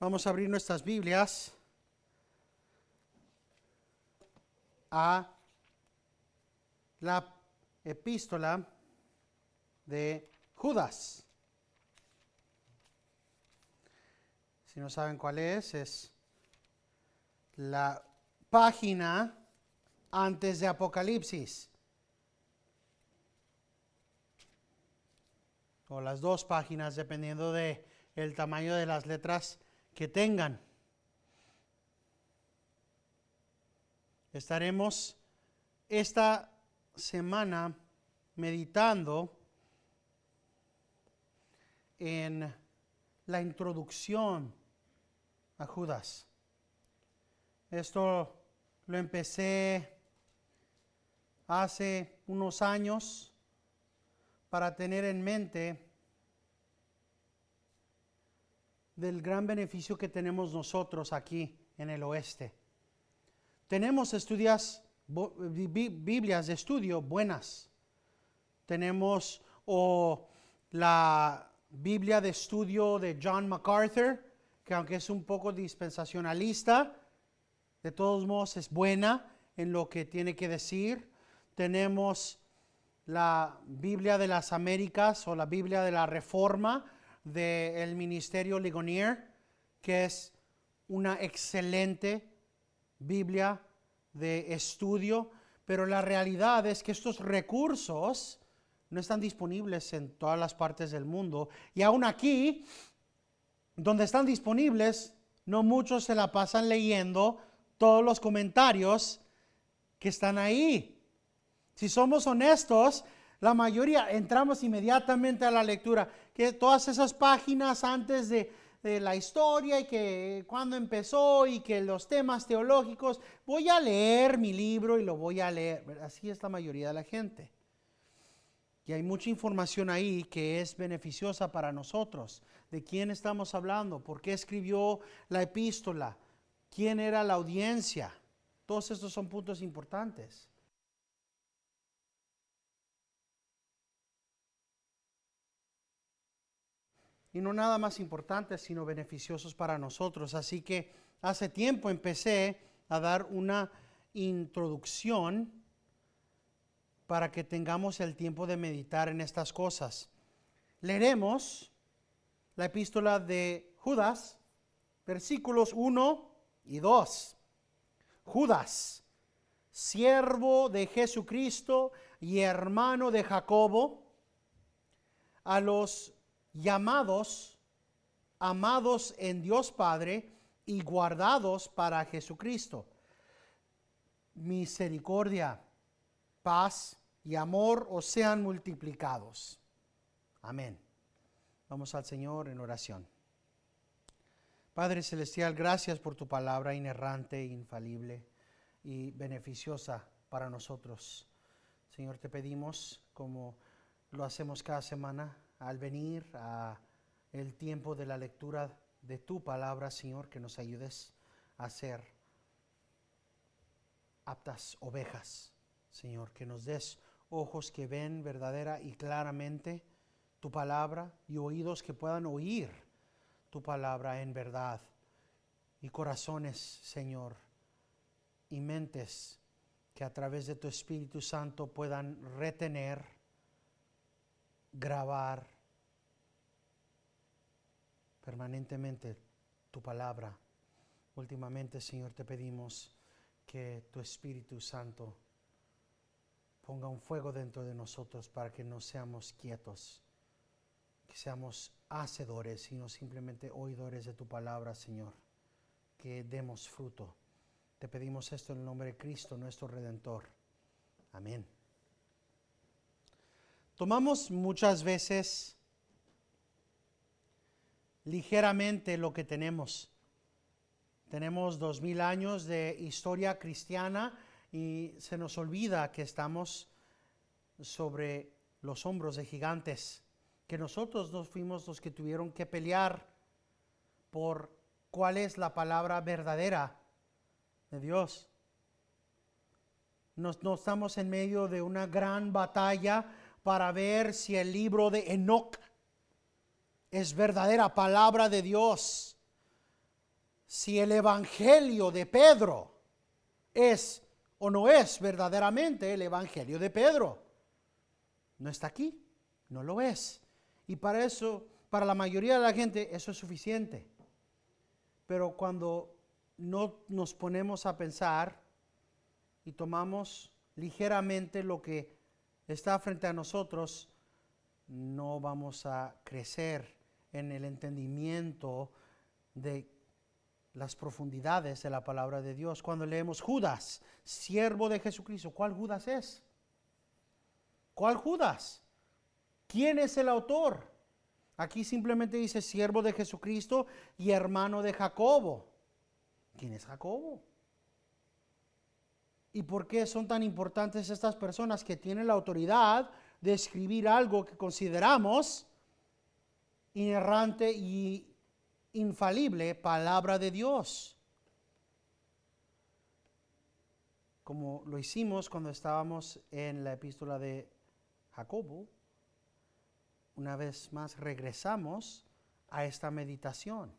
Vamos a abrir nuestras Biblias a la epístola de Judas. Si no saben cuál es la página antes de Apocalipsis, o las dos páginas, dependiendo de el tamaño de las letras que tengan. Estaremos esta semana meditando en la introducción a Judas. Esto lo empecé hace unos años para tener en mente del gran beneficio que tenemos nosotros aquí en el oeste. Tenemos Biblias de estudio buenas. Tenemos la Biblia de estudio de John MacArthur, que aunque es un poco dispensacionalista, de todos modos es buena en lo que tiene que decir. Tenemos la Biblia de las Américas o la Biblia de la Reforma del Ministerio Ligonier, que es una excelente Biblia de estudio, pero la realidad es que estos recursos no están disponibles en todas las partes del mundo, y aún aquí, donde están disponibles, no muchos se la pasan leyendo todos los comentarios que están ahí. Si somos honestos, la mayoría entramos inmediatamente a la lectura, que todas esas páginas antes de la historia y que cuándo empezó y que los temas teológicos, voy a leer mi libro y lo voy a leer. Así es la mayoría de la gente. Y hay mucha información ahí que es beneficiosa para nosotros. ¿De quién estamos hablando? ¿Por qué escribió la epístola? ¿Quién era la audiencia? Todos estos son puntos importantes. Y no nada más importantes, sino beneficiosos para nosotros. Así que hace tiempo empecé a dar una introducción para que tengamos el tiempo de meditar en estas cosas. Leeremos la epístola de Judas, versículos 1 y 2. Judas, siervo de Jesucristo y hermano de Jacobo, a los llamados, amados en Dios Padre y guardados para Jesucristo. Misericordia, paz y amor os sean multiplicados. Amén. Vamos al Señor en oración. Padre Celestial, gracias por tu palabra inerrante, infalible y beneficiosa para nosotros. Señor, te pedimos, como lo hacemos cada semana, al venir a el tiempo de la lectura de tu palabra, Señor, que nos ayudes a ser aptas ovejas, Señor, que nos des ojos que ven verdadera y claramente tu palabra y oídos que puedan oír tu palabra en verdad, y corazones, Señor, y mentes que a través de tu Espíritu Santo puedan retener, grabar permanentemente tu palabra. Últimamente, Señor, te pedimos que tu Espíritu Santo ponga un fuego dentro de nosotros para que no seamos quietos, que seamos hacedores y no simplemente oidores de tu palabra, Señor, que demos fruto. Te pedimos esto en el nombre de Cristo, nuestro Redentor. Amén. Tomamos muchas veces ligeramente lo que tenemos. Tenemos 2000 años de historia cristiana y se nos olvida que estamos sobre los hombros de gigantes, que nosotros no fuimos los que tuvieron que pelear por cuál es la palabra verdadera de Dios. No estamos en medio de una gran batalla para ver si el libro de Enoc es verdadera palabra de Dios. si el evangelio de Pedro es o no es verdaderamente el evangelio de Pedro. No está aquí, no lo es. Y para eso, para la mayoría de la gente, eso es suficiente. Pero cuando no nos ponemos a pensar y tomamos ligeramente lo que está frente a nosotros, no vamos a crecer en el entendimiento de las profundidades de la palabra de Dios. Cuando leemos Judas, siervo de Jesucristo, ¿cuál Judas es? ¿Cuál Judas? ¿Quién es el autor? Aquí simplemente dice siervo de Jesucristo y hermano de Jacobo. ¿Quién es Jacobo? ¿Y por qué son tan importantes estas personas que tienen la autoridad de escribir algo que consideramos inerrante y infalible palabra de Dios? Como lo hicimos cuando estábamos en la epístola de Jacobo, una vez más regresamos a esta meditación,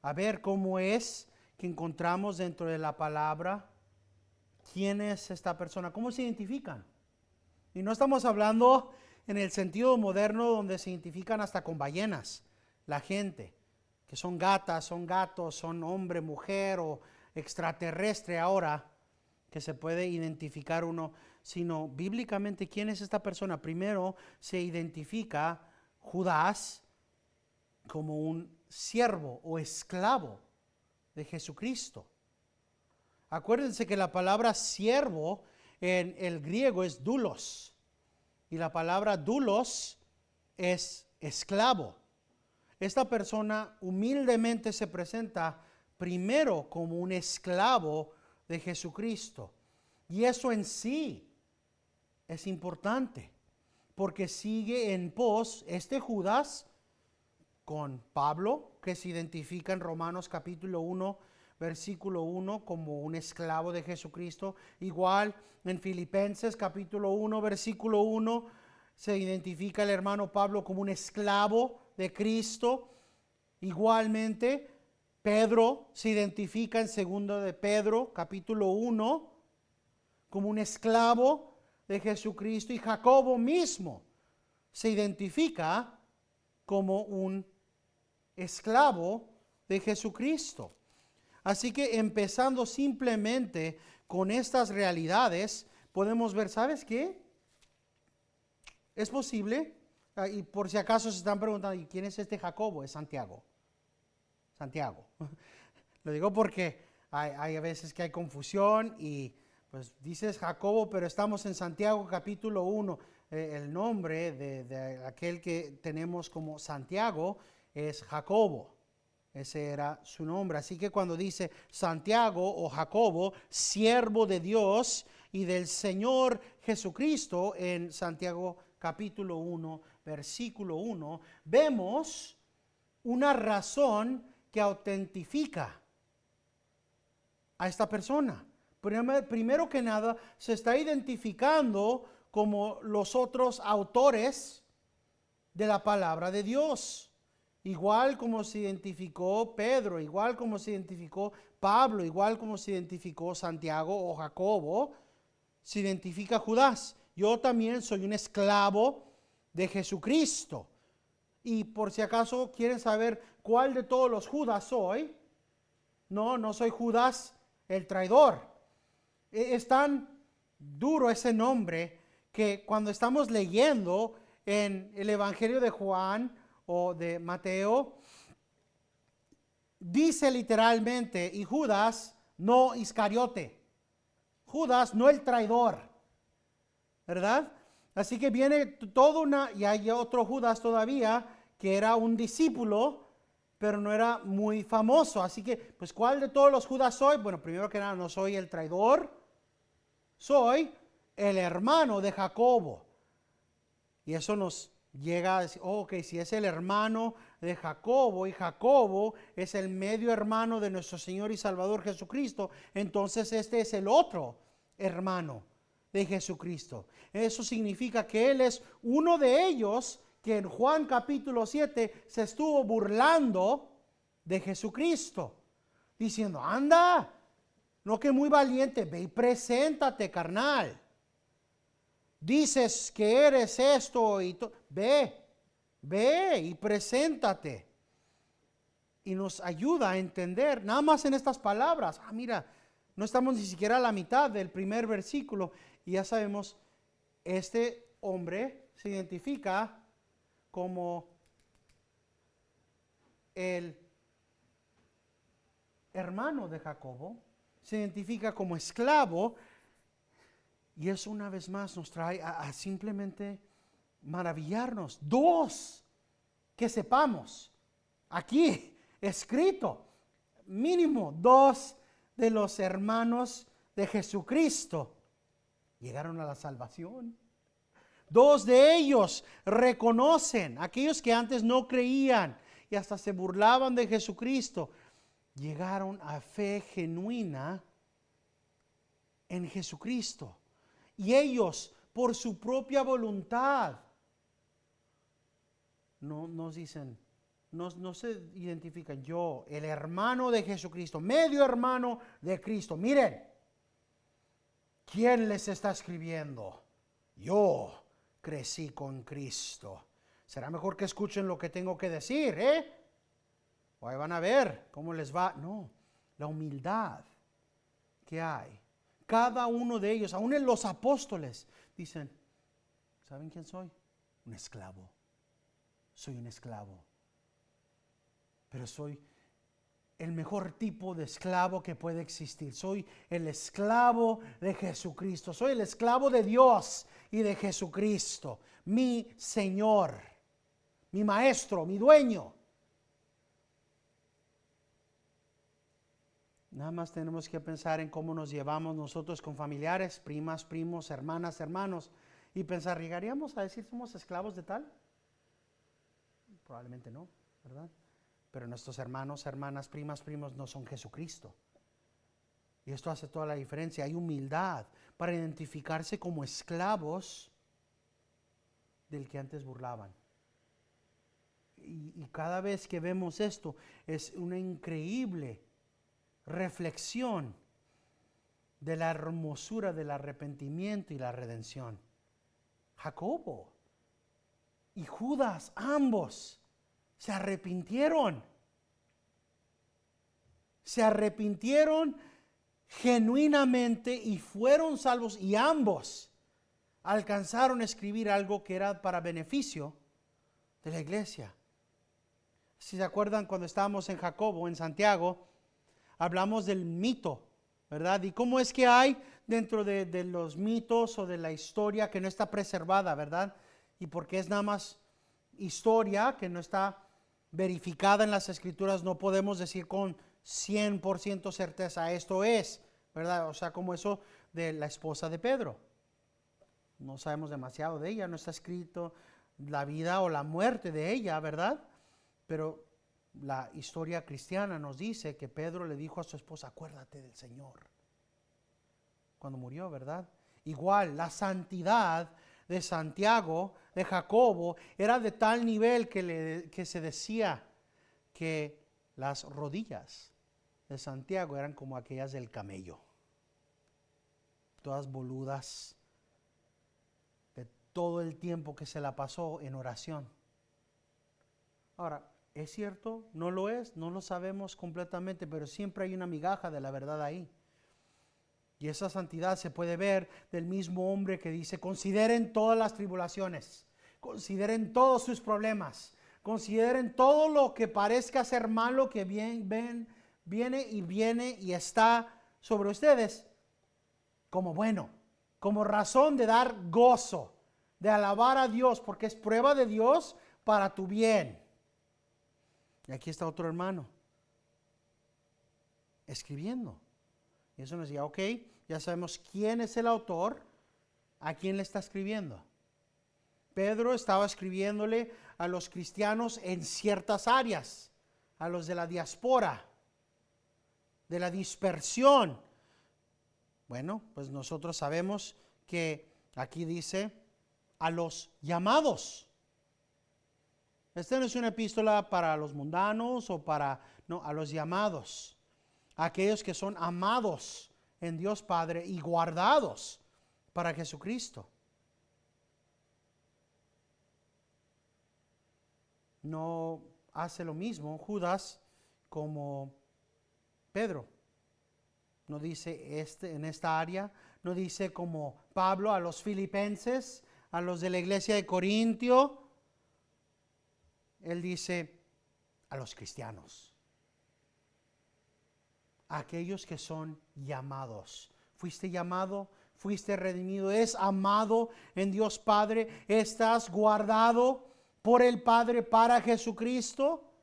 a ver cómo es que encontramos dentro de la palabra quién es esta persona, cómo se identifican. Y no estamos hablando en el sentido moderno donde se identifican hasta con ballenas, la gente, que son gatas, son gatos, son hombre, mujer o extraterrestre ahora, que se puede identificar uno, sino bíblicamente quién es esta persona. Primero se identifica Judas como un siervo o esclavo de Jesucristo. Acuérdense que la palabra siervo en el griego es doulos y la palabra doulos es esclavo. Esta persona humildemente se presenta primero como un esclavo de Jesucristo. Y eso en sí es importante, porque sigue en pos este Judas con Pablo, que se identifica en Romanos capítulo 1, versículo 1 como un esclavo de Jesucristo. Igual en Filipenses capítulo 1, versículo 1, se identifica el hermano Pablo como un esclavo de Cristo. Igualmente, Pedro se identifica en 2 de Pedro, capítulo 1, como un esclavo de Jesucristo. Y Jacobo mismo se identifica como un esclavo de Jesucristo. Así que empezando simplemente con estas realidades, podemos ver, ¿sabes qué? Es posible, y por si acaso se están preguntando, ¿y quién es este Jacobo? Es Santiago. Santiago. Lo digo porque hay a veces que hay confusión y pues dices Jacobo, pero estamos en Santiago capítulo 1. El nombre de aquel que tenemos como Santiago es Jacobo. Ese era su nombre. Así que cuando dice Santiago o Jacobo, siervo de Dios y del Señor Jesucristo, en Santiago capítulo 1, versículo 1, vemos una razón que autentifica a esta persona. Primero que nada, se está identificando como los otros autores de la palabra de Dios. Igual como se identificó Pedro, igual como se identificó Pablo, igual como se identificó Santiago o Jacobo, se identifica Judas. Yo también soy un esclavo de Jesucristo. Y por si acaso quieren saber cuál de todos los Judas soy, no soy Judas el traidor. Es tan duro ese nombre que cuando estamos leyendo en el Evangelio de Juan o de Mateo, dice literalmente, y Judas no Iscariote, Judas no el traidor, ¿verdad? Así que viene toda y hay otro Judas todavía que era un discípulo, pero no era muy famoso. Así que, pues, ¿cuál de todos los Judas soy? Bueno, primero que nada, no soy el traidor, soy el hermano de Jacobo. Y eso nos llega a decir, ok, si es el hermano de Jacobo y Jacobo es el medio hermano de nuestro Señor y Salvador Jesucristo, entonces este es el otro hermano de Jesucristo. Eso significa que Él es uno de ellos que en Juan capítulo 7 se estuvo burlando de Jesucristo. diciendo, anda, no que muy valiente, ve y preséntate, carnal. Dices que eres esto y ve y preséntate. Y nos ayuda a entender, nada más en estas palabras. Mira, no estamos ni siquiera a la mitad del primer versículo y ya sabemos, este hombre se identifica como el hermano de Jacobo, se identifica como esclavo, y eso una vez más nos trae a simplemente maravillarnos. Dos, que sepamos, aquí escrito, mínimo dos de los hermanos de Jesucristo llegaron a la salvación. Dos de ellos reconocen, aquellos que antes no creían y hasta se burlaban de Jesucristo, llegaron a fe genuina en Jesucristo. Y ellos, por su propia voluntad, no nos dicen, no se identifican, yo, el hermano de Jesucristo, medio hermano de Cristo. Miren, ¿quién les está escribiendo? Yo crecí con Cristo. Será mejor que escuchen lo que tengo que decir, O ahí van a ver cómo les va. No, la humildad que hay. Cada uno de ellos, aún en los apóstoles, dicen, ¿saben quién soy? Un esclavo. Soy un esclavo. Pero soy el mejor tipo de esclavo que puede existir. Soy el esclavo de Jesucristo. Soy el esclavo de Dios y de Jesucristo. Mi Señor, mi Maestro, mi Dueño. Nada más tenemos que pensar en cómo nos llevamos nosotros con familiares, primas, primos, hermanas, hermanos, y pensar, ¿llegaríamos a decir somos esclavos de tal? Probablemente no, ¿verdad? Pero nuestros hermanos, hermanas, primas, primos no son Jesucristo. Y esto hace toda la diferencia. Hay humildad para identificarse como esclavos del que antes burlaban. Y cada vez que vemos esto es una increíble reflexión de la hermosura del arrepentimiento y la redención. Jacobo y Judas, ambos se arrepintieron. Se arrepintieron genuinamente y fueron salvos, y ambos alcanzaron a escribir algo que era para beneficio de la iglesia. Si se acuerdan, cuando estábamos en Jacobo, en Santiago, hablamos del mito, ¿verdad? Y cómo es que hay dentro de los mitos o de la historia que no está preservada, ¿verdad? Y porque es nada más historia que no está verificada en las escrituras, no podemos decir con 100% certeza esto es, ¿verdad? O sea, como eso de la esposa de Pedro. No sabemos demasiado de ella, no está escrito la vida o la muerte de ella, ¿verdad? Pero la historia cristiana nos dice que Pedro le dijo a su esposa, acuérdate del Señor, cuando murió, ¿verdad? Igual, la santidad de Santiago, de Jacobo, era de tal nivel que se decía que las rodillas de Santiago eran como aquellas del camello, todas boludas, de todo el tiempo que se la pasó en oración. Ahora, ¿es cierto? ¿No lo es? No lo sabemos completamente, pero siempre hay una migaja de la verdad ahí. Y esa santidad se puede ver del mismo hombre que dice, consideren todas las tribulaciones, consideren todos sus problemas, consideren todo lo que parezca ser malo que viene y está sobre ustedes como bueno, como razón de dar gozo, de alabar a Dios, porque es prueba de Dios para tu bien. Y aquí está otro hermano escribiendo. Y eso nos dice, ok, ya sabemos quién es el autor, a quién le está escribiendo. Pedro estaba escribiéndole a los cristianos en ciertas áreas, a los de la diáspora, de la dispersión. Bueno, pues nosotros sabemos que aquí dice a los llamados. Esta no es una epístola para los mundanos o no, a los llamados. aquellos que son amados en Dios Padre y guardados para Jesucristo. No hace lo mismo Judas como Pedro. No dice en esta área, no dice como Pablo a los filipenses, a los de la iglesia de Corintio. Él dice a los cristianos, a aquellos que son llamados. Fuiste llamado, fuiste redimido, es amado en Dios Padre, estás guardado por el Padre para Jesucristo.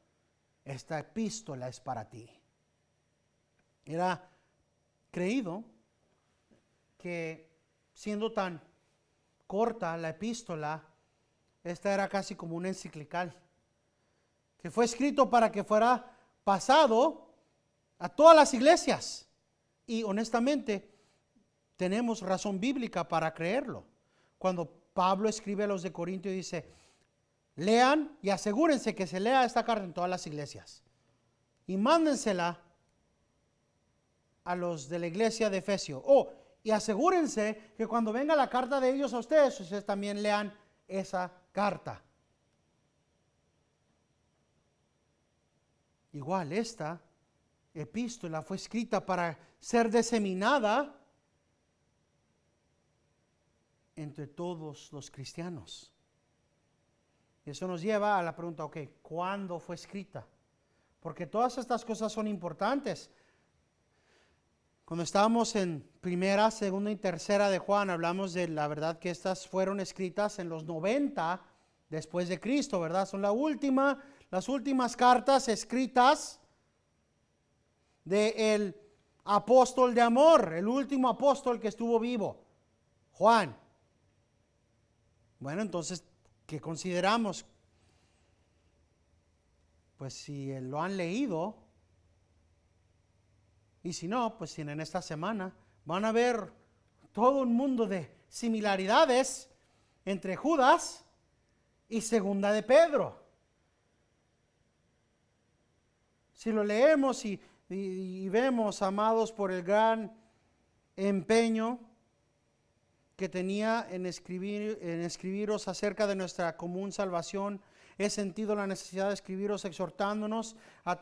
Esta epístola es para ti. Era creído que siendo tan corta la epístola, esta era casi como una enciclical, que fue escrito para que fuera pasado a todas las iglesias. Y honestamente, tenemos razón bíblica para creerlo. Cuando Pablo escribe a los de Corintio y dice, lean y asegúrense que se lea esta carta en todas las iglesias. Y mándensela a los de la iglesia de Efesio. Y asegúrense que cuando venga la carta de ellos a ustedes también lean esa carta. Igual esta epístola fue escrita para ser diseminada entre todos los cristianos. Eso nos lleva a la pregunta, ¿cuándo fue escrita? Porque todas estas cosas son importantes. Cuando estábamos en primera, segunda y tercera de Juan, hablamos de la verdad que estas fueron escritas en los 90 después de Cristo, ¿verdad? Son las últimas cartas escritas del apóstol de amor, el último apóstol que estuvo vivo, Juan. Bueno, entonces, ¿qué consideramos? Pues si lo han leído, y si no, pues si en esta semana van a ver todo un mundo de similaridades entre Judas y segunda de Pedro. Si lo leemos y vemos, amados, por el gran empeño que tenía en escribiros acerca de nuestra común salvación, he sentido la necesidad de escribiros exhortándonos a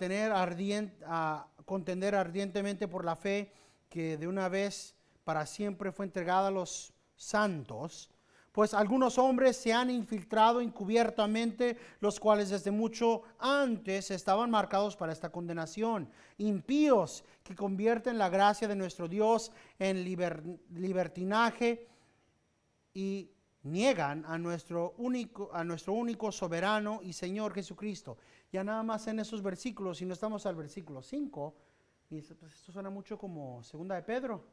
contender ardientemente por la fe que de una vez para siempre fue entregada a los santos, pues algunos hombres se han infiltrado encubiertamente, los cuales desde mucho antes estaban marcados para esta condenación, impíos que convierten la gracia de nuestro Dios en libertinaje y niegan a nuestro único soberano y Señor Jesucristo. Ya nada más en esos versículos, si no estamos al versículo 5, y pues esto suena mucho como segunda de Pedro.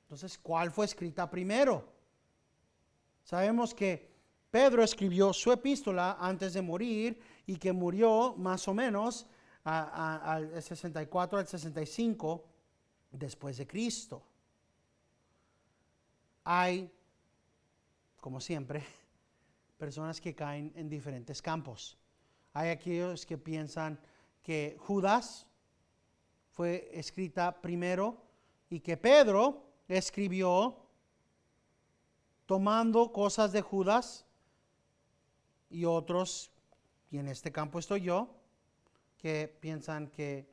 Entonces, ¿cuál fue escrita primero? Sabemos que Pedro escribió su epístola antes de morir y que murió más o menos al 64 al 65 después de Cristo. Hay, como siempre, personas que caen en diferentes campos. Hay aquellos que piensan que Judas fue escrita primero y que Pedro escribió tomando cosas de Judas, y otros, y en este campo estoy yo, que piensan que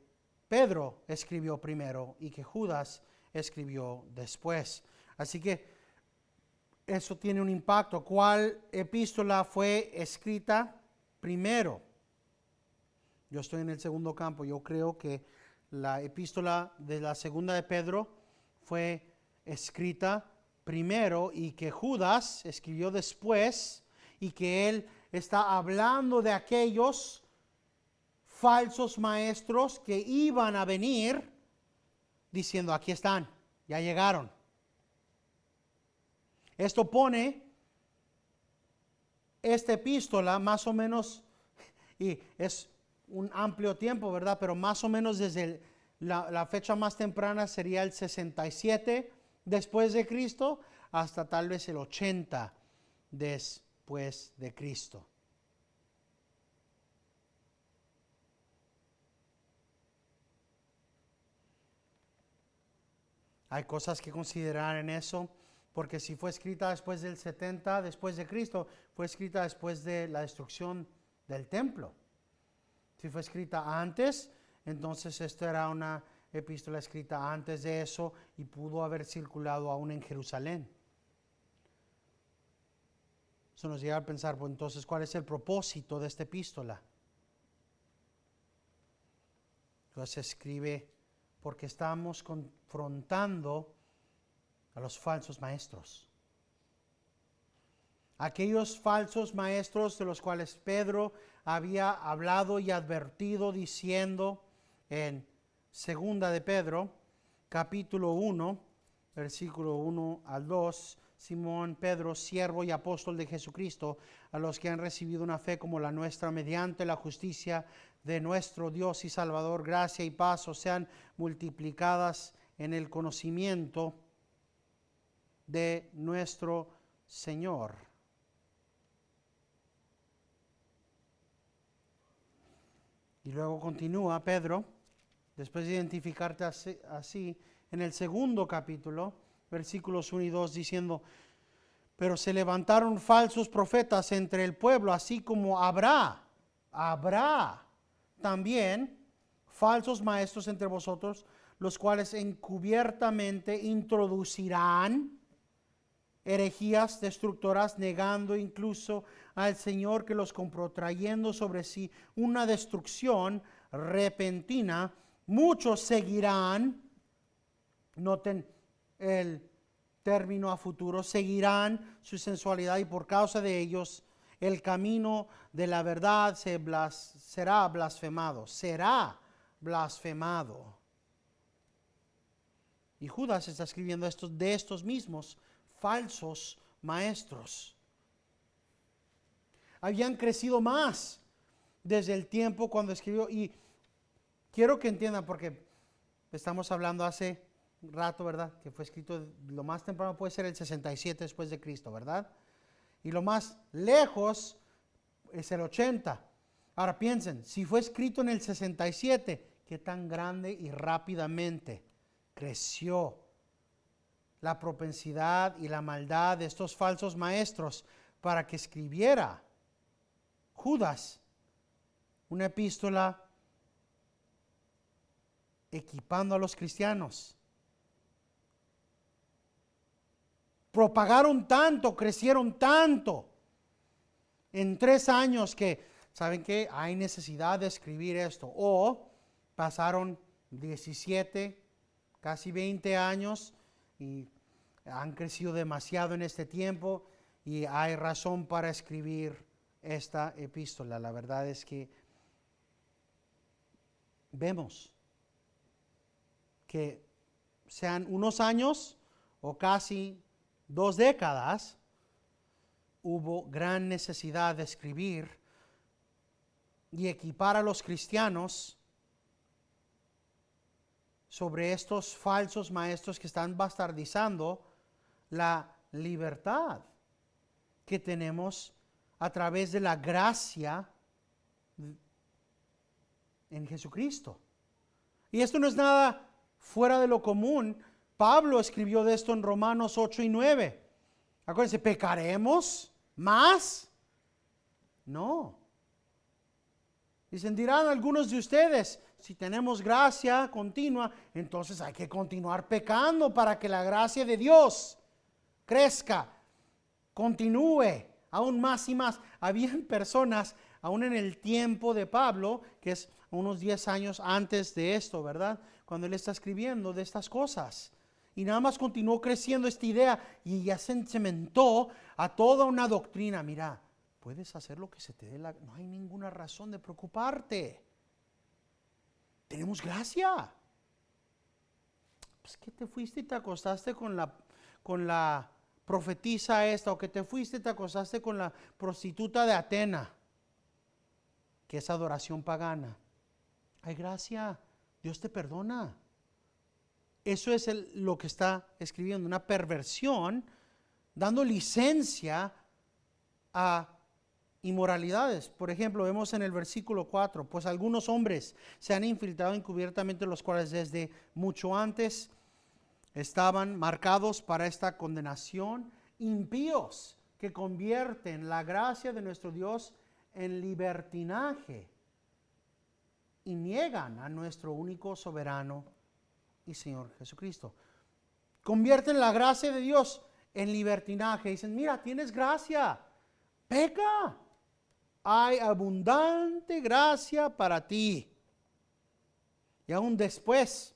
Pedro escribió primero y que Judas escribió después. Así que eso tiene un impacto. ¿Cuál epístola fue escrita primero? Yo estoy en el segundo campo. Yo creo que la epístola de la segunda de Pedro fue escrita primero y que Judas escribió después, y que él está hablando de aquellos falsos maestros que iban a venir diciendo, aquí están, ya llegaron. Esto pone esta epístola más o menos, y es un amplio tiempo, ¿verdad? Pero más o menos desde la fecha más temprana sería el 67 después de Cristo hasta tal vez el 80 después de Cristo. Hay cosas que considerar en eso, porque si fue escrita después del 70, después de Cristo, fue escrita después de la destrucción del templo. Si fue escrita antes, entonces esto era una epístola escrita antes de eso y pudo haber circulado aún en Jerusalén. Eso nos llega a pensar, pues entonces, ¿cuál es el propósito de esta epístola? Entonces escribe, porque estamos confrontando a los falsos maestros. Aquellos falsos maestros de los cuales Pedro había hablado y advertido diciendo en segunda de Pedro, capítulo 1, versículo 1 al 2, Simón Pedro, siervo y apóstol de Jesucristo, a los que han recibido una fe como la nuestra, mediante la justicia de nuestro Dios y Salvador, gracia y paz os sean multiplicadas en el conocimiento de nuestro Señor. Y luego continúa Pedro, después de identificarte así, en el segundo capítulo, versículos 1 y 2, diciendo, pero se levantaron falsos profetas entre el pueblo, así como habrá también falsos maestros entre vosotros, los cuales encubiertamente introducirán herejías destructoras, negando incluso al Señor que los compró, trayendo sobre sí una destrucción repentina. Muchos seguirán, noten el término a futuro, seguirán su sensualidad y por causa de ellos el camino de la verdad será blasfemado. Y Judas está escribiendo de estos mismos falsos maestros. Habían crecido más desde el tiempo cuando escribió, y quiero que entiendan, porque estamos hablando hace rato, ¿verdad? Que fue escrito, lo más temprano puede ser el 67 después de Cristo, ¿verdad? Y lo más lejos es el 80. Ahora piensen, si fue escrito en el 67, ¿qué tan grande y rápidamente creció la propensidad y la maldad de estos falsos maestros para que escribiera Judas una epístola equipando a los cristianos? Propagaron tanto, crecieron tanto en 3 años que, ¿saben qué? Hay necesidad de escribir esto. O pasaron 17, casi 20 años y han crecido demasiado en este tiempo y hay razón para escribir esta epístola. La verdad es que vemos que sean unos años o casi 2 décadas, hubo gran necesidad de escribir y equipar a los cristianos sobre estos falsos maestros que están bastardizando la libertad que tenemos a través de la gracia en Jesucristo. Y esto no es nada fuera de lo común. Pablo escribió de esto en Romanos 8 y 9. Acuérdense, ¿pecaremos más? No. Dicen, dirán algunos de ustedes, si tenemos gracia continua, entonces hay que continuar pecando para que la gracia de Dios crezca, continúe aún más y más. Habían personas, aún en el tiempo de Pablo, que es unos 10 años antes de esto, ¿verdad? Cuando él está escribiendo de estas cosas. Y nada más continuó creciendo esta idea y ya se cementó a toda una doctrina. Mira, puedes hacer lo que se te dé la gana. No hay ninguna razón de preocuparte. Tenemos gracia. Pues que te fuiste y te acostaste con la profetisa esta, o que te fuiste y te acostaste con la prostituta de Atena, que es adoración pagana. Hay gracia. Dios te perdona. Eso es lo que está escribiendo, una perversión, dando licencia a inmoralidades. Por ejemplo, vemos en el versículo 4, pues algunos hombres se han infiltrado encubiertamente, los cuales desde mucho antes estaban marcados para esta condenación, impíos que convierten la gracia de nuestro Dios en libertinaje y niegan a nuestro único soberano y Señor Jesucristo. Convierten la gracia de Dios en libertinaje. Dicen, mira, tienes gracia, peca. Hay abundante gracia para ti. Y aún después,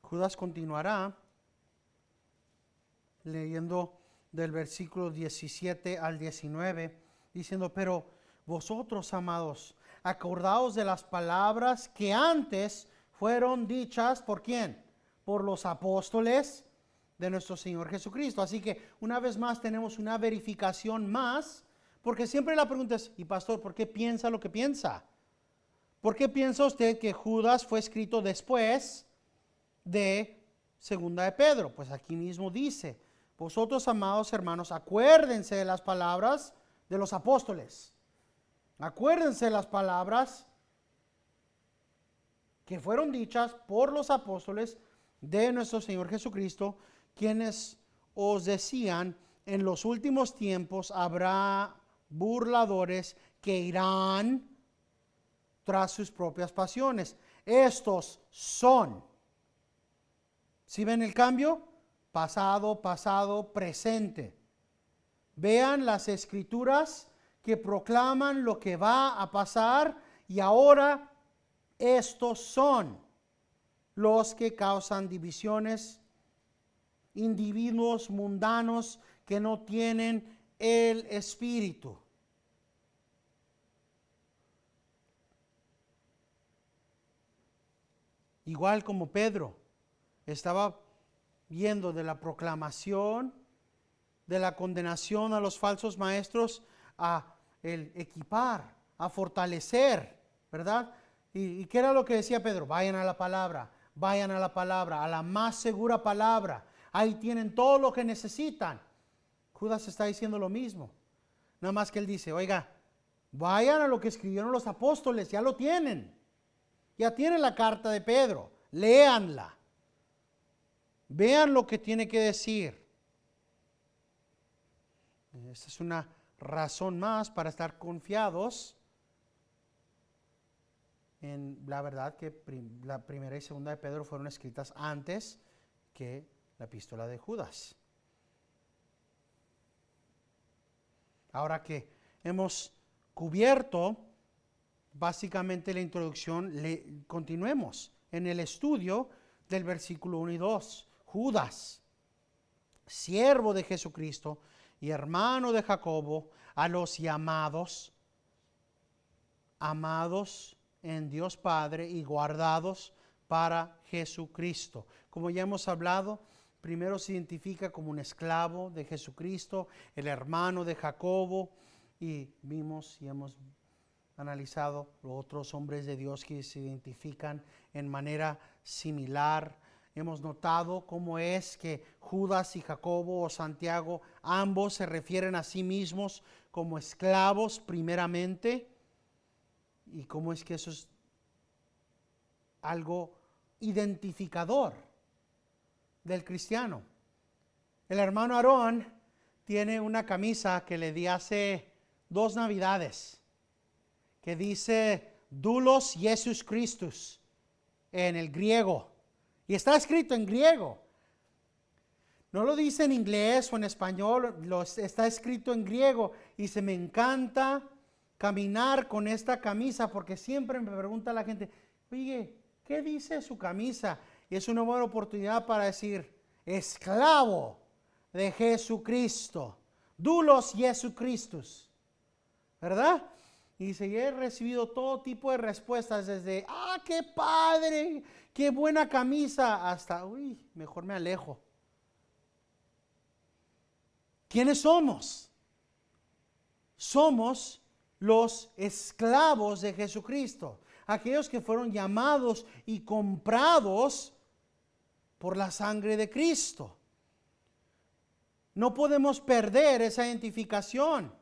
Judas continuará leyendo del versículo 17 al 19, diciendo, pero vosotros, amados, acordaos de las palabras que antes fueron dichas, ¿por quién? Por los apóstoles de nuestro Señor Jesucristo. Así que una vez más tenemos una verificación más, porque siempre la pregunta es, y pastor, ¿por qué piensa lo que piensa? ¿Por qué piensa usted que Judas fue escrito después de Segunda de Pedro? Pues aquí mismo dice, vosotros, amados hermanos, acuérdense de las palabras de los apóstoles. Acuérdense de las palabras que fueron dichas por los apóstoles de nuestro Señor Jesucristo, quienes os decían, en los últimos tiempos habrá burladores que irán tras sus propias pasiones. Estos son. ¿Sí ven el cambio? Pasado, pasado, presente. Vean las escrituras que proclaman lo que va a pasar y ahora estos son los que causan divisiones, individuos mundanos que no tienen el Espíritu. Igual como Pedro estaba viendo de la proclamación, de la condenación a los falsos maestros, a el equipar, a fortalecer, ¿verdad? ¿Y qué era lo que decía Pedro? Vayan a la palabra, a la más segura palabra. Ahí tienen todo lo que necesitan. Judas está diciendo lo mismo. Nada más que él dice, oiga, vayan a lo que escribieron los apóstoles, ya lo tienen. Ya tienen la carta de Pedro, léanla. Vean lo que tiene que decir. Esta es una razón más para estar confiados en la verdad que la primera y segunda de Pedro fueron escritas antes que la epístola de Judas. Ahora que hemos cubierto básicamente la introducción, continuemos en el estudio del versículo 1 y 2. Judas, siervo de Jesucristo y hermano de Jacobo, a los llamados, amados en Dios Padre y guardados para Jesucristo. Como ya hemos hablado, primero se identifica como un esclavo de Jesucristo, el hermano de Jacobo, y vimos y hemos analizado los otros hombres de Dios que se identifican en manera similar. Hemos notado cómo es que Judas y Jacobo o Santiago ambos se refieren a sí mismos como esclavos primeramente, y cómo es que eso es algo identificador del cristiano. El hermano Aarón tiene una camisa que le di hace 2 navidades que dice Doulos Jesus Christus en el griego, y está escrito en griego. No lo dice en inglés o en español, está escrito en griego, y se me encanta caminar con esta camisa porque siempre me pregunta la gente, oye, ¿qué dice su camisa? Y es una buena oportunidad para decir, esclavo de Jesucristo, Doulos Jesus Christus, ¿verdad? Y dice, he recibido todo tipo de respuestas, desde, qué padre, qué buena camisa, hasta, mejor me alejo. ¿Quiénes somos? Somos los esclavos de Jesucristo, aquellos que fueron llamados y comprados por la sangre de Cristo. No podemos perder esa identificación.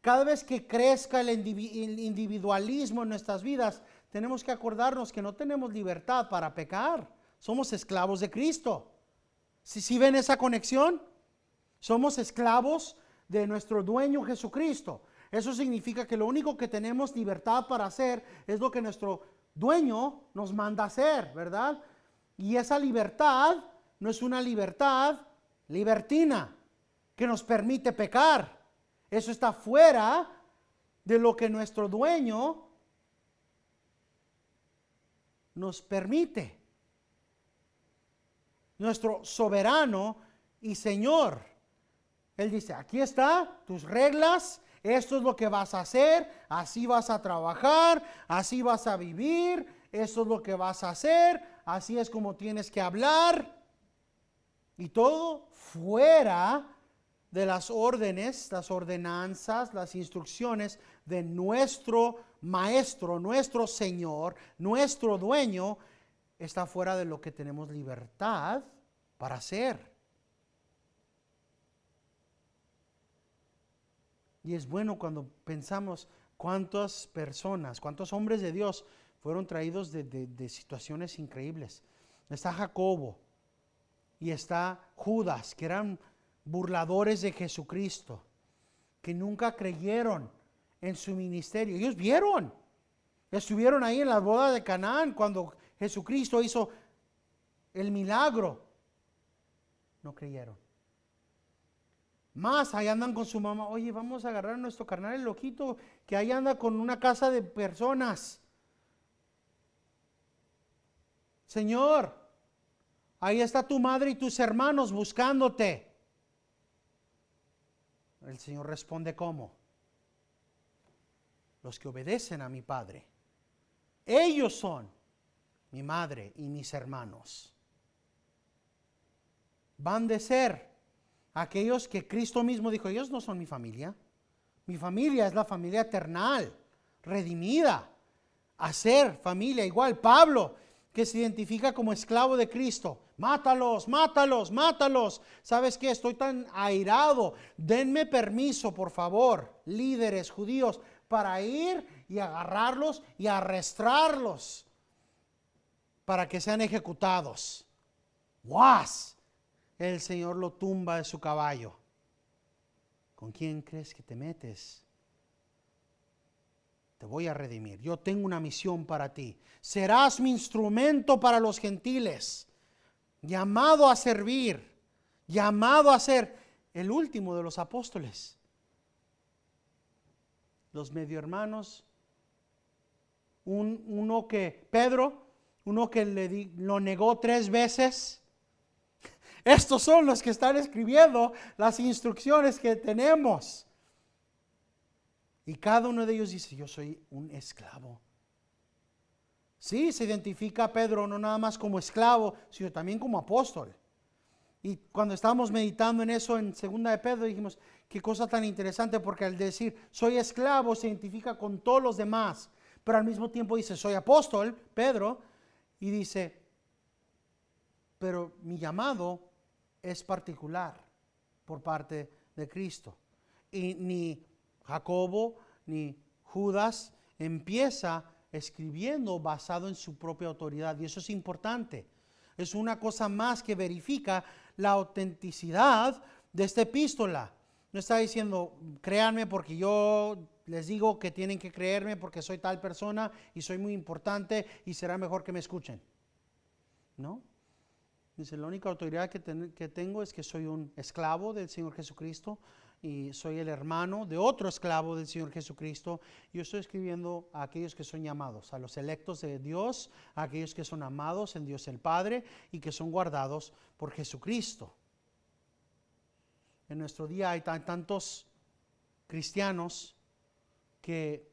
Cada vez que crezca el individualismo en nuestras vidas, tenemos que acordarnos que no tenemos libertad para pecar. Somos esclavos de Cristo. ¿Sí ven esa conexión? Somos esclavos de nuestro dueño Jesucristo. Eso significa que lo único que tenemos libertad para hacer es lo que nuestro dueño nos manda hacer, ¿verdad? Y esa libertad no es una libertad libertina que nos permite pecar. Eso está fuera de lo que nuestro dueño nos permite. Nuestro soberano y Señor. Él dice, aquí está tus reglas, esto es lo que vas a hacer, así vas a trabajar, así vas a vivir, esto es lo que vas a hacer, así es como tienes que hablar. Y todo fuera de las órdenes, las ordenanzas, las instrucciones de nuestro maestro, nuestro Señor, nuestro dueño, está fuera de lo que tenemos libertad para hacer. Y es bueno cuando pensamos cuántas personas, cuántos hombres de Dios fueron traídos de situaciones increíbles. Está Jacobo y está Judas, que eran burladores de Jesucristo, que nunca creyeron en su ministerio. Ellos vieron, estuvieron ahí en la boda de Canaán cuando Jesucristo hizo el milagro. No creyeron. Más, ahí andan con su mamá. Oye, vamos a agarrar a nuestro carnal el loquito que ahí anda con una casa de personas. Señor, ahí está tu madre y tus hermanos buscándote. El Señor responde, ¿cómo? Los que obedecen a mi Padre. Ellos son mi madre y mis hermanos. Van de ser aquellos que Cristo mismo dijo, ellos no son mi familia. Mi familia es la familia eternal, redimida. A ser familia igual. Pablo, que se identifica como esclavo de Cristo. Mátalos, mátalos, mátalos. ¿Sabes qué? Estoy tan airado. Denme permiso, por favor, líderes judíos, para ir y agarrarlos y arrastrarlos para que sean ejecutados. ¡Guas! El Señor lo tumba de su caballo. ¿Con quién crees que te metes? Te voy a redimir. Yo tengo una misión para ti. Serás mi instrumento para los gentiles. Llamado a servir. Llamado a ser el último de los apóstoles. Los medio hermanos. Pedro, uno que lo negó 3 veces. Estos son los que están escribiendo las instrucciones que tenemos. Y cada uno de ellos dice, yo soy un esclavo. Sí, se identifica a Pedro no nada más como esclavo, sino también como apóstol. Y cuando estábamos meditando en eso en 2 de Pedro, dijimos, qué cosa tan interesante, porque al decir soy esclavo se identifica con todos los demás, pero al mismo tiempo dice soy apóstol, Pedro, y dice, pero mi llamado es particular por parte de Cristo. Y ni Jacobo ni Judas empieza escribiendo basado en su propia autoridad, y eso es importante. Es una cosa más que verifica la autenticidad de esta epístola. No está diciendo, créanme porque yo les digo que tienen que creerme porque soy tal persona y soy muy importante y será mejor que me escuchen. ¿No? Dice, la única autoridad que tengo es que soy un esclavo del Señor Jesucristo y soy el hermano de otro esclavo del Señor Jesucristo. Yo estoy escribiendo a aquellos que son llamados, a los electos de Dios, a aquellos que son amados en Dios el Padre y que son guardados por Jesucristo. En nuestro día hay tantos cristianos que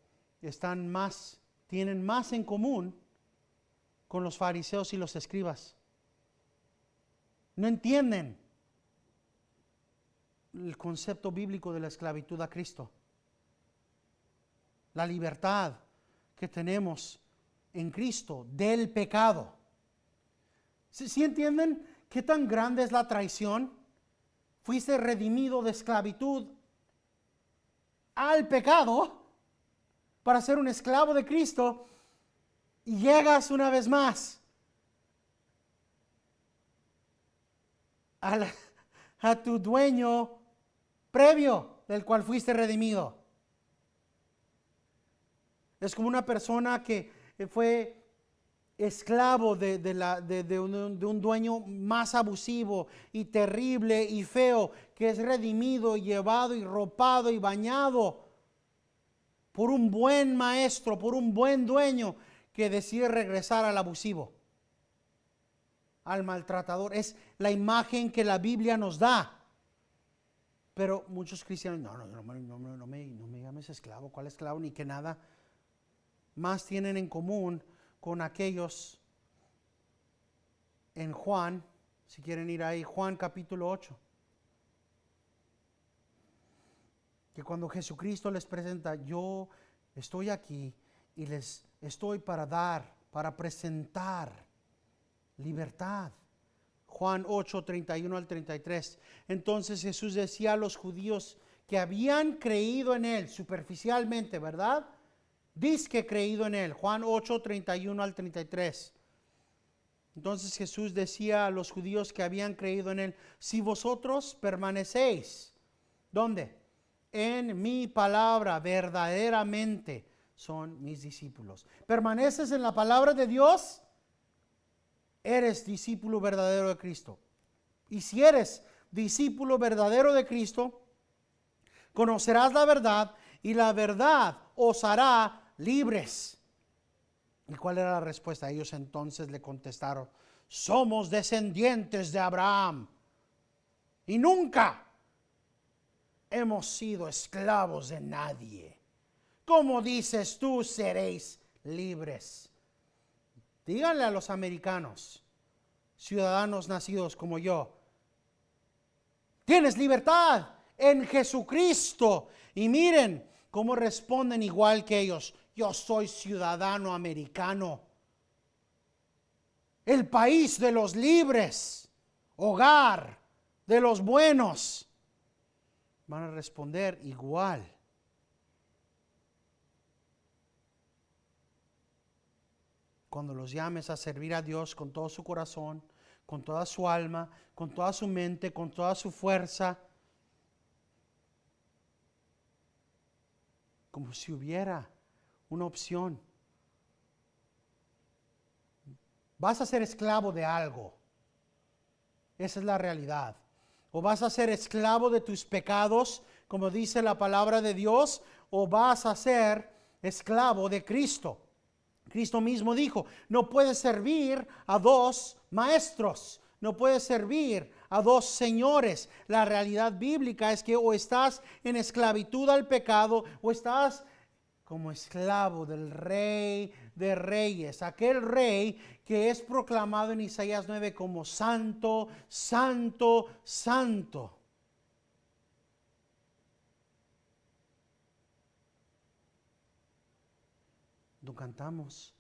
tienen más en común con los fariseos y los escribas. No entienden el concepto bíblico de la esclavitud a Cristo. La libertad que tenemos en Cristo del pecado. ¿Sí entienden qué tan grande es la traición? Fuiste redimido de esclavitud al pecado para ser un esclavo de Cristo y llegas una vez más a tu dueño previo del cual fuiste redimido. Es como una persona que fue esclavo de un dueño más abusivo y terrible y feo, que es redimido, llevado y ropado y bañado por un buen maestro, por un buen dueño que decide regresar al abusivo, al maltratador. Es la imagen que la Biblia nos da. Pero muchos cristianos, no me llames esclavo. ¿Cuál esclavo? Ni que nada. Más tienen en común con aquellos en Juan, si quieren ir ahí, Juan capítulo 8. Que cuando Jesucristo les presenta, yo estoy aquí y les estoy para presentar libertad. Juan 8, 31 al 33. Entonces Jesús decía a los judíos que habían creído en Él superficialmente, ¿verdad? Dice que creído en Él. Juan 8, 31 al 33. Entonces Jesús decía a los judíos que habían creído en Él, si vosotros permanecéis, ¿dónde? En mi palabra, verdaderamente son mis discípulos. ¿Permaneces en la palabra de Dios? Eres discípulo verdadero de Cristo. Y si eres discípulo verdadero de Cristo, conocerás la verdad y la verdad os hará libres. ¿Y cuál era la respuesta? Ellos entonces le contestaron, somos descendientes de Abraham y nunca hemos sido esclavos de nadie. ¿Cómo dices tú seréis libres? Díganle a los americanos, ciudadanos nacidos como yo, tienes libertad en Jesucristo. Y miren cómo responden igual que ellos. Yo soy ciudadano americano. El país de los libres, hogar de los buenos. Van a responder igual. Cuando los llames a servir a Dios con todo su corazón, con toda su alma, con toda su mente, con toda su fuerza, como si hubiera una opción. Vas a ser esclavo de algo. Esa es la realidad. O vas a ser esclavo de tus pecados, como dice la palabra de Dios, o vas a ser esclavo de Cristo. Cristo mismo dijo, no puedes servir a dos maestros, no puedes servir a dos señores. La realidad bíblica es que o estás en esclavitud al pecado o estás como esclavo del Rey de Reyes, aquel Rey que es proclamado en Isaías 9 como Santo, Santo, Santo. Lo cantamos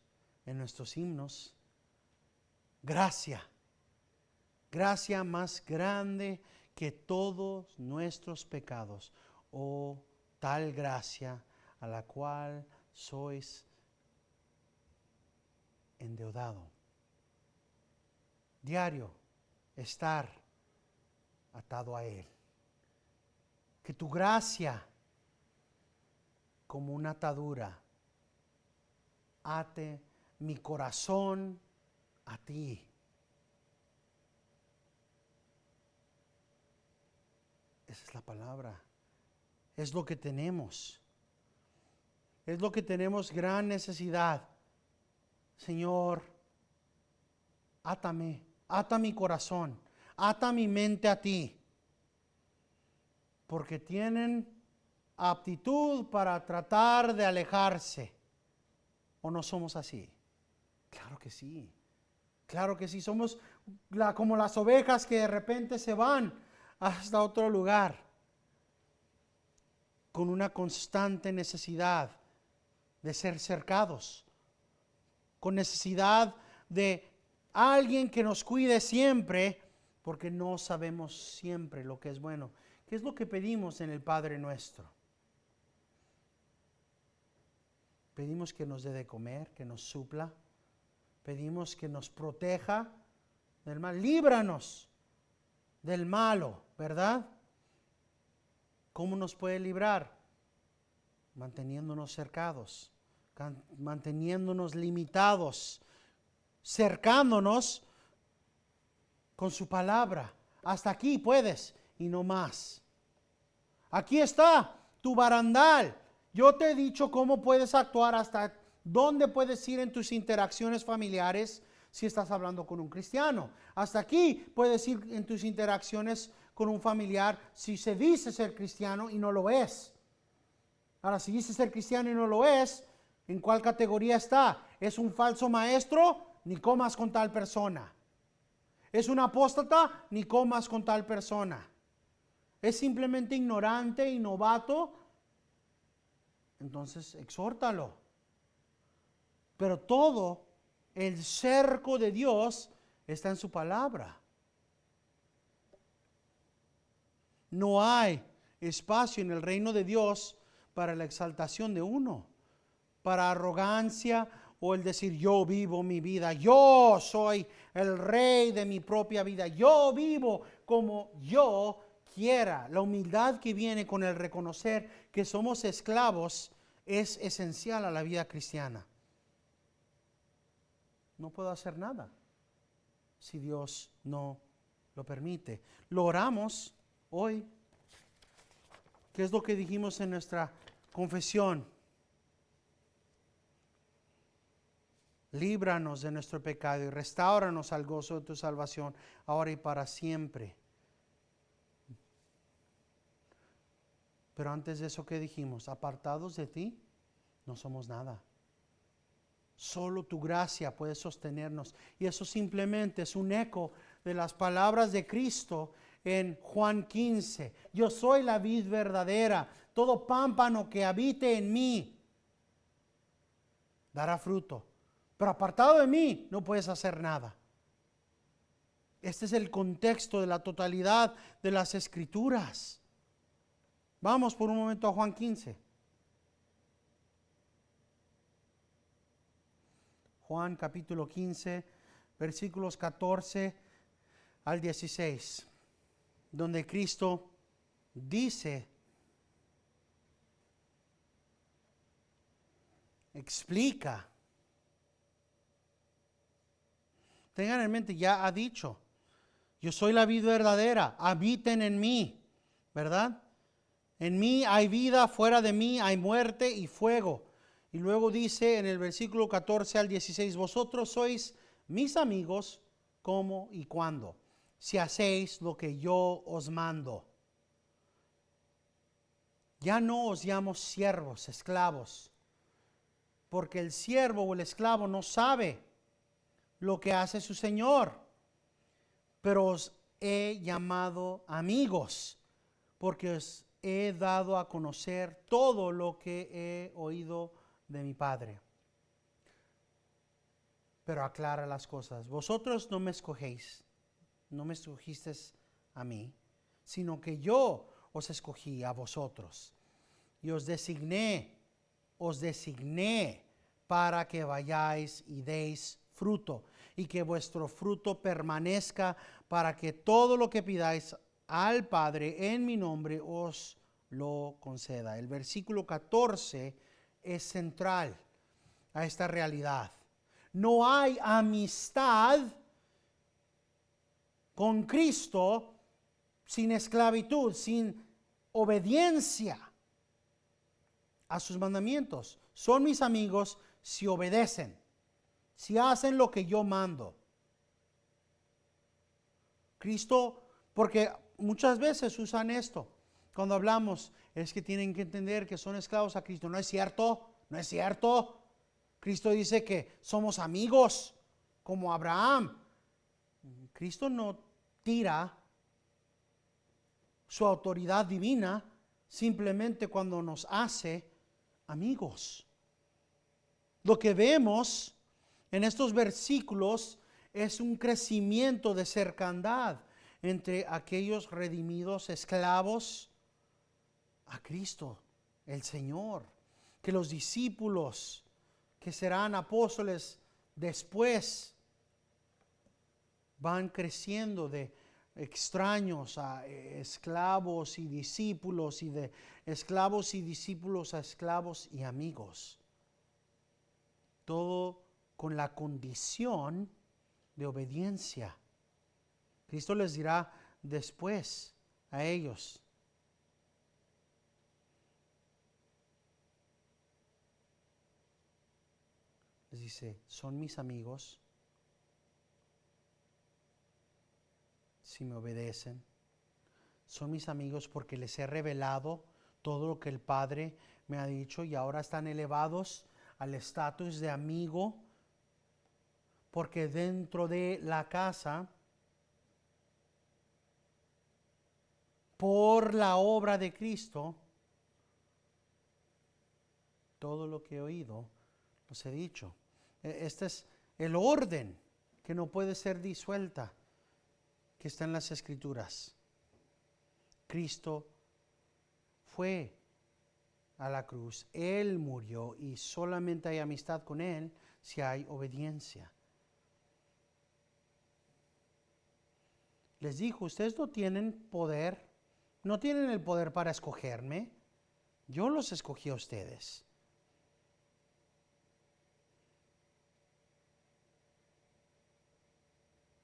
en nuestros himnos. Gracia, gracia más grande que todos nuestros pecados. Oh, tal gracia a la cual sois endeudado. Diario estar atado a Él. Que tu gracia, como una atadura, ate mi corazón a ti. Esa es la palabra. Es lo que tenemos. Es lo que tenemos gran necesidad. Señor, átame, ata mi corazón, ata mi mente a ti. Porque tienen aptitud para tratar de alejarse. ¿O no somos así? Claro que sí. Claro que sí. Somos como las ovejas que de repente se van hasta otro lugar. Con una constante necesidad de ser cercados. Con necesidad de alguien que nos cuide siempre. Porque no sabemos siempre lo que es bueno. ¿Qué es lo que pedimos en el Padre Nuestro? Pedimos que nos dé de comer, que nos supla. Pedimos que nos proteja del mal. Líbranos del malo, ¿verdad? ¿Cómo nos puede librar? Manteniéndonos cercados, manteniéndonos limitados, cercándonos con su palabra. Hasta aquí puedes y no más. Aquí está tu barandal. Yo te he dicho cómo puedes actuar, hasta dónde puedes ir en tus interacciones familiares si estás hablando con un cristiano. Hasta aquí puedes ir en tus interacciones con un familiar si se dice ser cristiano y no lo es. Ahora, si dice ser cristiano y no lo es, ¿en cuál categoría está? ¿Es un falso maestro? Ni comas con tal persona. ¿Es un apóstata? Ni comas con tal persona. ¿Es simplemente ignorante y novato? Entonces, exhórtalo. Pero todo el cerco de Dios está en su palabra. No hay espacio en el reino de Dios para la exaltación de uno, para arrogancia o el decir yo vivo mi vida, yo soy el rey de mi propia vida, yo vivo como yo quiera. La humildad que viene con el reconocer que somos esclavos es esencial a la vida cristiana. No puedo hacer nada si Dios no lo permite. Lo oramos hoy. ¿Qué es lo que dijimos en nuestra confesión? Líbranos de nuestro pecado y restáuranos al gozo de tu salvación, ahora y para siempre. Pero antes de eso, ¿qué dijimos? Apartados de ti, no somos nada. Solo tu gracia puede sostenernos. Y eso simplemente es un eco de las palabras de Cristo en Juan 15. Yo soy la vid verdadera. Todo pámpano que habite en mí dará fruto. Pero apartado de mí no puedes hacer nada. Este es el contexto de la totalidad de las Escrituras. Vamos por un momento a Juan 15. Juan capítulo 15, versículos 14 al 16, donde Cristo dice, explica. Tengan en mente, ya ha dicho, yo soy la vid verdadera, habiten en mí, ¿verdad? En mí hay vida, fuera de mí hay muerte y fuego. Y luego dice en el versículo 14 al 16, vosotros sois mis amigos, ¿cómo y cuándo? Si hacéis lo que yo os mando. Ya no os llamo siervos, esclavos, porque el siervo o el esclavo no sabe lo que hace su Señor, pero os he llamado amigos, porque os he dado a conocer todo lo que he oído de mi Padre. Pero aclara las cosas. Vosotros no me escogéis, no me escogisteis a mí, sino que yo os escogí a vosotros y os designé para que vayáis y deis fruto y que vuestro fruto permanezca, para que todo lo que pidáis al Padre en mi nombre os lo conceda. El versículo 14 es central a esta realidad. No hay amistad con Cristo sin esclavitud, sin obediencia a sus mandamientos. Son mis amigos si obedecen, si hacen lo que yo mando. Cristo, porque muchas veces usan esto. Cuando hablamos, es que tienen que entender que son esclavos a Cristo. No es cierto, no es cierto. Cristo dice que somos amigos, como Abraham. Cristo no tira su autoridad divina simplemente cuando nos hace amigos. Lo que vemos en estos versículos es un crecimiento de cercandad entre aquellos redimidos esclavos a Cristo, el Señor, que los discípulos que serán apóstoles después van creciendo de extraños a esclavos y discípulos, y de esclavos y discípulos a esclavos y amigos. Todo con la condición de obediencia. Cristo les dirá después a ellos: les dice, son mis amigos si me obedecen. Son mis amigos porque les he revelado todo lo que el Padre me ha dicho, y ahora están elevados al estatus de amigo, porque dentro de la casa, por la obra de Cristo, todo lo que he oído los he dicho. Este es el orden que no puede ser disuelta, que está en las Escrituras. Cristo fue a la cruz, Él murió, y solamente hay amistad con Él si hay obediencia. Les dijo, ustedes no tienen poder, no tienen el poder para escogerme, yo los escogí a ustedes.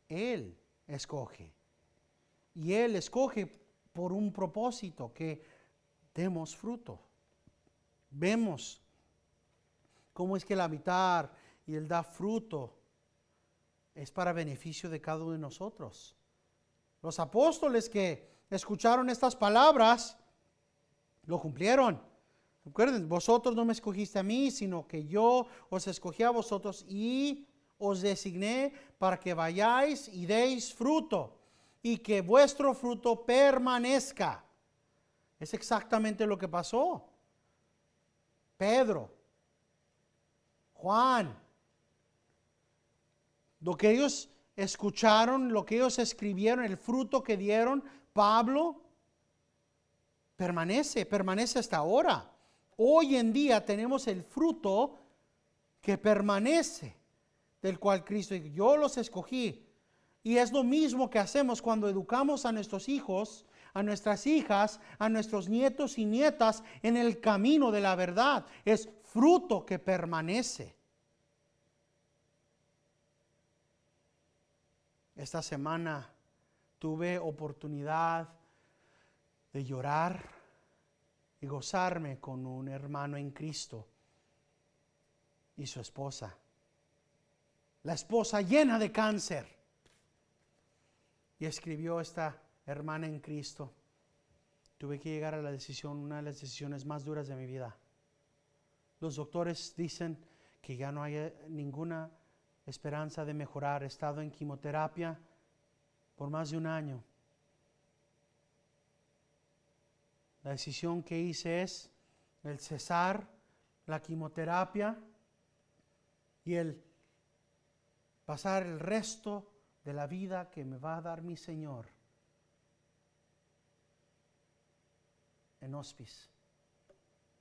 Él escoge, y Él escoge por un propósito, que demos fruto. Vemos cómo es que el habitar y el dar fruto es para beneficio de cada uno de nosotros. Los apóstoles que escucharon estas palabras lo cumplieron. Recuerden, vosotros no me escogiste a mí, sino que yo os escogí a vosotros y os designé para que vayáis y deis fruto, y que vuestro fruto permanezca. Es exactamente lo que pasó. Pedro, Juan, lo que ellos escucharon, lo que ellos escribieron, el fruto que dieron, Pablo, permanece hasta ahora. Hoy en día tenemos el fruto que permanece, del cual Cristo dijo, yo los escogí. Y es lo mismo que hacemos cuando educamos a nuestros hijos, a nuestras hijas, a nuestros nietos y nietas en el camino de la verdad. Es fruto que permanece. Esta semana tuve oportunidad de llorar y gozarme con un hermano en Cristo y su esposa. La esposa llena de cáncer. Y escribió esta hermana en Cristo: tuve que llegar a la decisión, una de las decisiones más duras de mi vida. Los doctores dicen que ya no hay ninguna esperanza de mejorar. He estado en quimioterapia por más de un año. La decisión que hice es el cesar la quimioterapia y el pasar el resto de la vida que me va a dar mi Señor en hospice,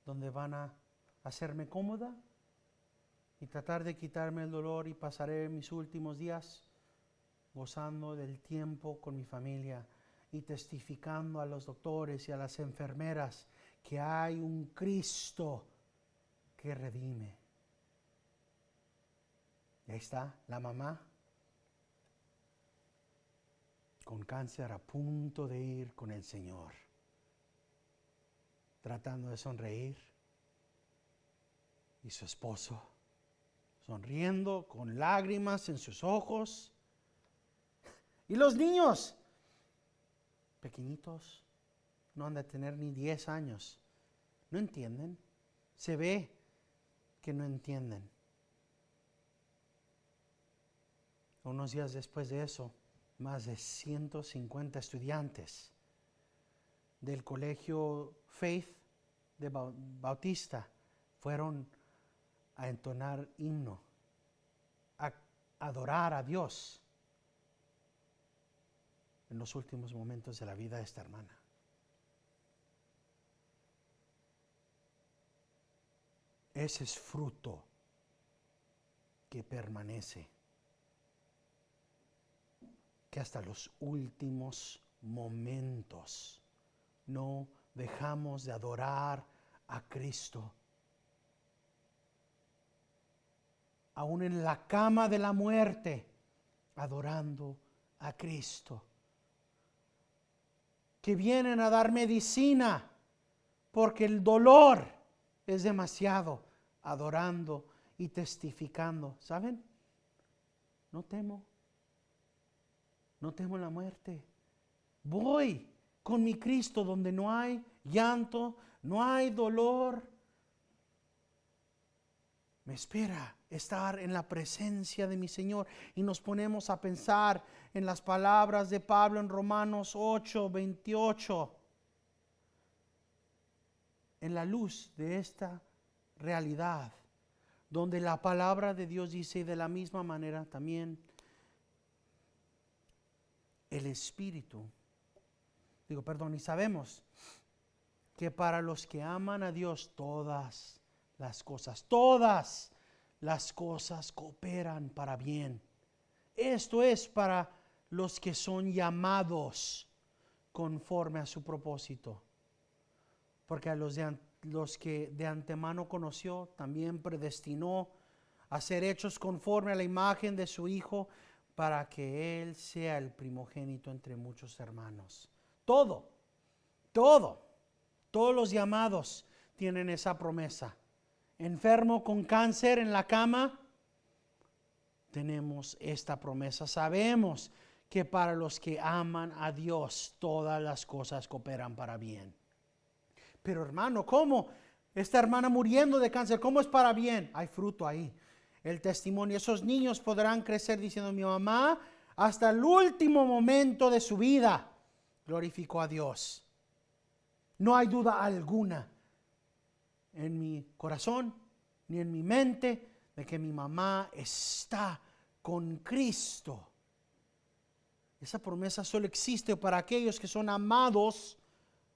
donde van a hacerme cómoda y tratar de quitarme el dolor, y pasaré mis últimos días gozando del tiempo con mi familia y testificando a los doctores y a las enfermeras que hay un Cristo que redime. Y ahí está la mamá con cáncer, a punto de ir con el Señor, tratando de sonreír, y su esposo sonriendo con lágrimas en sus ojos. Y los niños pequeñitos, no han de tener ni 10 años, no entienden, se ve que no entienden. Unos días después de eso, más de 150 estudiantes del colegio Faith de Bautista fueron a entonar himno, a adorar a Dios en los últimos momentos de la vida de esta hermana. Ese es fruto que permanece, que hasta los últimos momentos no dejamos de adorar a Cristo. Aún en la cama de la muerte, adorando a Cristo. Que vienen a dar medicina porque el dolor es demasiado, adorando y testificando. ¿Saben? No temo la muerte. Voy con mi Cristo donde no hay llanto, no hay dolor. Me espera estar en la presencia de mi Señor. Y nos ponemos a pensar en las palabras de Pablo en Romanos 8:28. En la luz de esta realidad, donde la palabra de Dios dice, y de la misma manera también el Espíritu. Y sabemos que para los que aman a Dios, todas las cosas cooperan para bien. Esto es para los que son llamados conforme a su propósito. Porque a los que de antemano conoció, también predestinó a ser hechos conforme a la imagen de su Hijo, para que Él sea el primogénito entre muchos hermanos. Todos los llamados tienen esa promesa. Enfermo con cáncer en la cama, tenemos esta promesa. Sabemos que para los que aman a Dios, todas las cosas cooperan para bien. Pero hermano, ¿cómo? Esta hermana muriendo de cáncer, ¿cómo es para bien? Hay fruto ahí. El testimonio, esos niños podrán crecer diciendo, mi mamá hasta el último momento de su vida glorificó a Dios. No hay duda alguna en mi corazón ni en mi mente de que mi mamá está con Cristo. Esa promesa solo existe para aquellos que son amados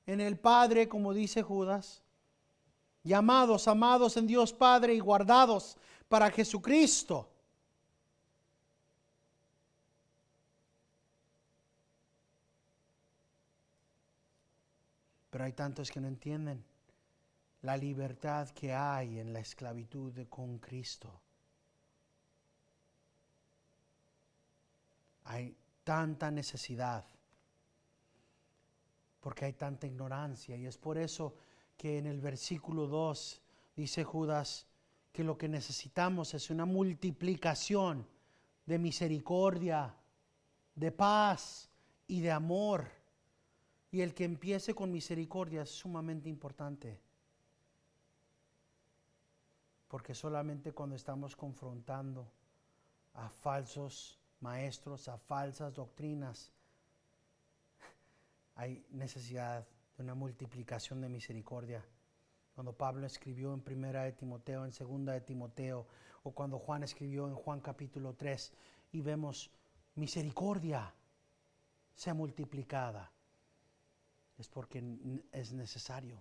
en el Padre, como dice Judas. Llamados, amados en Dios Padre y guardados para Jesucristo. Pero hay tantos que no entienden la libertad que hay en la esclavitud con Cristo. Hay tanta necesidad porque hay tanta ignorancia, y es por eso que en el versículo 2 dice Judas que lo que necesitamos es una multiplicación de misericordia, de paz y de amor. Y el que empiece con misericordia es sumamente importante, porque solamente cuando estamos confrontando a falsos maestros, a falsas doctrinas, hay necesidad de una multiplicación de misericordia. Cuando Pablo escribió en 1 de Timoteo, en 2 de Timoteo, o cuando Juan escribió en Juan capítulo 3, y vemos misericordia sea multiplicada, es porque es necesario.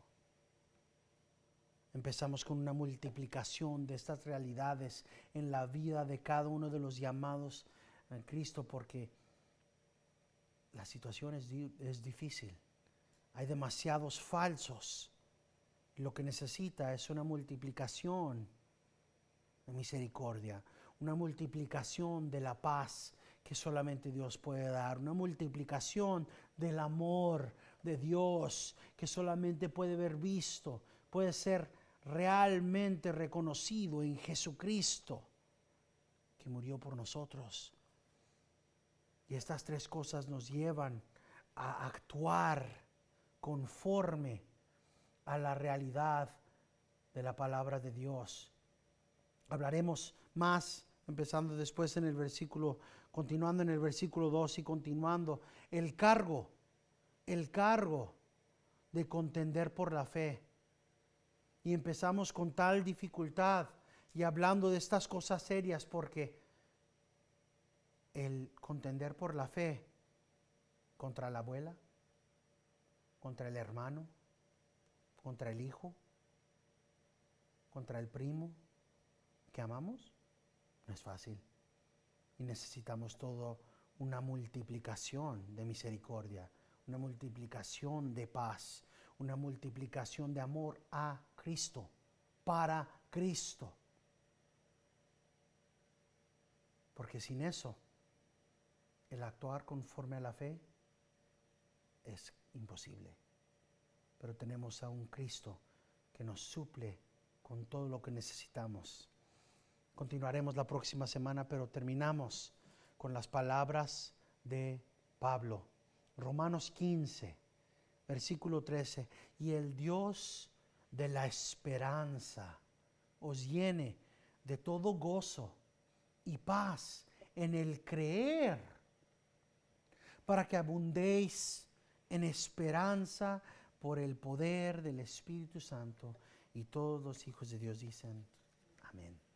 Empezamos con una multiplicación de estas realidades en la vida de cada uno de los llamados en Cristo, porque la situación es difícil. Hay demasiados falsos. Lo que necesita es una multiplicación de misericordia, una multiplicación de la paz que solamente Dios puede dar, una multiplicación del amor de Dios que solamente puede ver visto, puede ser realmente reconocido en Jesucristo, que murió por nosotros. Y estas tres cosas nos llevan a actuar conforme a la realidad de la palabra de Dios. Hablaremos más, empezando después en el versículo, continuando en el versículo 2 y continuando, el cargo de contender por la fe. Y empezamos con tal dificultad y hablando de estas cosas serias, porque el contender por la fe contra la abuela, contra el hermano, contra el hijo, contra el primo que amamos, No es fácil. Y necesitamos todo una multiplicación de misericordia, una multiplicación de paz, una multiplicación de amor a Cristo, para Cristo. Porque sin eso, el actuar conforme a la fe es imposible. Pero tenemos a un Cristo que nos suple con todo lo que necesitamos. Continuaremos la próxima semana, pero terminamos con las palabras de Pablo. Romanos 15, versículo 13. Y el Dios de la esperanza os llene de todo gozo y paz en el creer, para que abundéis en esperanza por el poder del Espíritu Santo. Y todos los hijos de Dios dicen, amén.